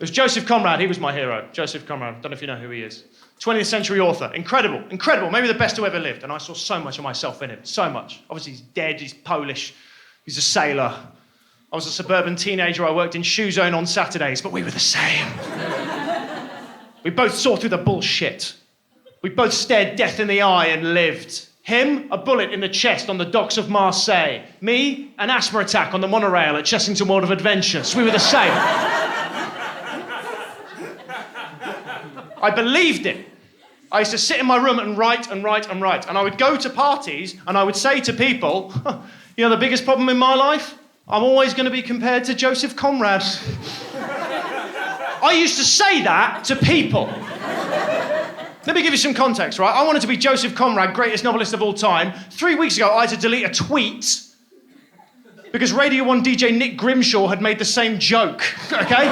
was Joseph Conrad. He was my hero. Joseph Conrad. Don't know if you know who he is. 20th century author. Incredible. Incredible. Maybe the best who ever lived. And I saw so much of myself in him. So much. Obviously, he's dead. He's Polish. He's a sailor. I was a suburban teenager. I worked in Shoe Zone on Saturdays, but we were the same. We both saw through the bullshit. We both stared death in the eye and lived. Him, a bullet in the chest on the docks of Marseille. Me, an asthma attack on the monorail at Chessington World of Adventures. We were the same. I believed it. I used to sit in my room and write and write and write. And I would go to parties and I would say to people, you know the biggest problem in my life? I'm always going to be compared to Joseph Conrad. I used to say that to people. Let me give you some context, right? I wanted to be Joseph Conrad, greatest novelist of all time. 3 weeks ago, I had to delete a tweet because Radio 1 DJ Nick Grimshaw had made the same joke, okay?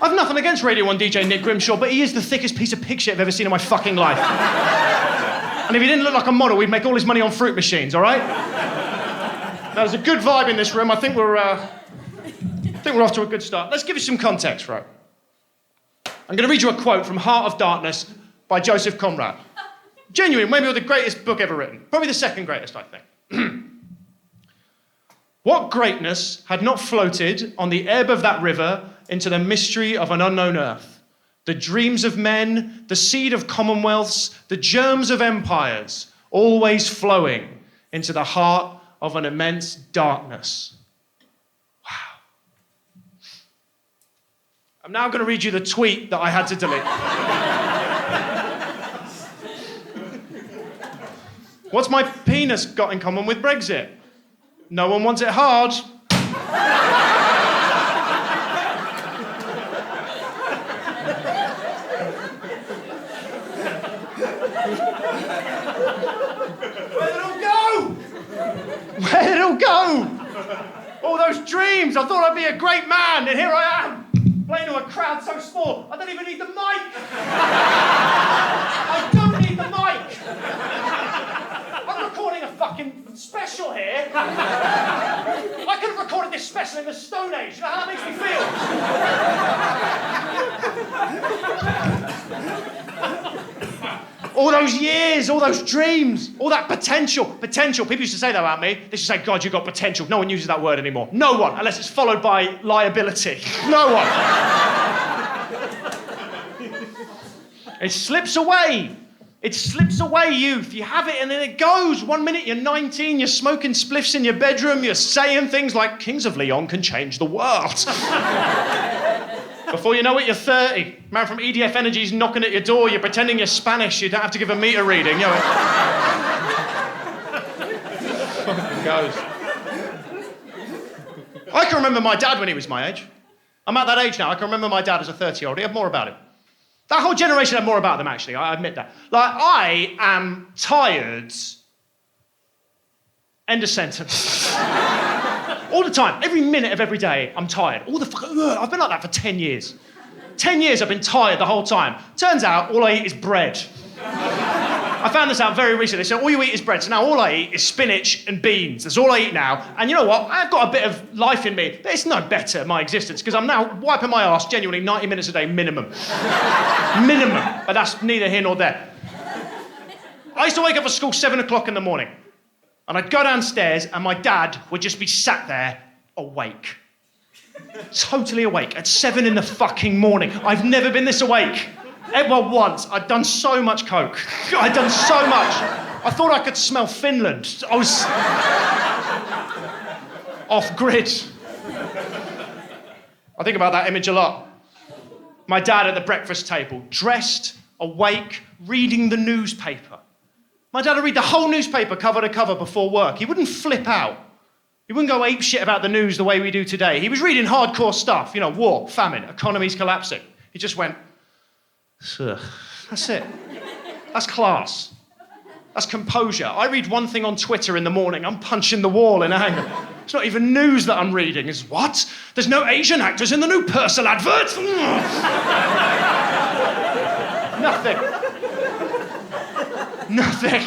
I've nothing against Radio 1 DJ Nick Grimshaw, but he is the thickest piece of pig shit I've ever seen in my fucking life. And if he didn't look like a model, we'd make all his money on fruit machines, all right? Now, there's a good vibe in this room. I think we're off to a good start. Let's give you some context, right? I'm going to read you a quote from Heart of Darkness by Joseph Conrad. Genuine, maybe the greatest book ever written. Probably the second greatest, I think. What greatness had not floated on the ebb of that river into the mystery of an unknown earth? The dreams of men, the seed of commonwealths, the germs of empires, always flowing into the heart of an immense darkness. Wow. I'm now going to read you the tweet that I had to delete. What's my penis got in common with Brexit? No one wants it hard. Where'd it all go? Where'd it all go? All those dreams. I thought I'd be a great man, and here I am, playing to a crowd so small, I don't even need the mic. I don't need the mic. I'm recording a fucking special here. I could have recorded this special in the Stone Age. You know how that makes me feel? All those years, all those dreams, all that potential. Potential. People used to say that about me. They used to say, God, you've got potential. No one uses that word anymore. No one, unless it's followed by liability. No one. It slips away. It slips away, youth. You have it and then it goes. 1 minute you're 19, you're smoking spliffs in your bedroom, you're saying things like, Kings of Leon can change the world. Before you know it, you're 30. Man from EDF Energy's knocking at your door, you're pretending you're Spanish, you don't have to give a meter reading, you know. It goes. I can remember my dad when he was my age. I'm at that age now, I can remember my dad as a 30-year-old, he had more about him. That whole generation had more about them, actually, I admit that. Like, I am tired. End of sentence. All the time, every minute of every day, I'm tired. I've been like that for 10 years. 10 years I've been tired the whole time. Turns out, all I eat is bread. I found this out very recently. So all you eat is bread. So now all I eat is spinach and beans. That's all I eat now. And you know what? I've got a bit of life in me, but it's no better, my existence, because I'm now wiping my arse genuinely 90 minutes a day minimum. Minimum. But that's neither here nor there. I used to wake up for school 7 o'clock in the morning. And I'd go downstairs and my dad would just be sat there awake. Totally awake at 7 in the fucking morning. I've never been this awake. Well, once. I'd done so much coke. I'd done so much. I thought I could smell Finland. I was off grid. I think about that image a lot. My dad at the breakfast table, dressed, awake, reading the newspaper. My dad would read the whole newspaper cover to cover before work. He wouldn't flip out. He wouldn't go ape shit about the news the way we do today. He was reading hardcore stuff, you know, war, famine, economies collapsing. He just went, ugh. That's it. That's class. That's composure. I read one thing on Twitter in the morning, I'm punching the wall in anger. It's not even news that I'm reading. It's what? There's no Asian actors in the new Purcell advert? Nothing. Nothing.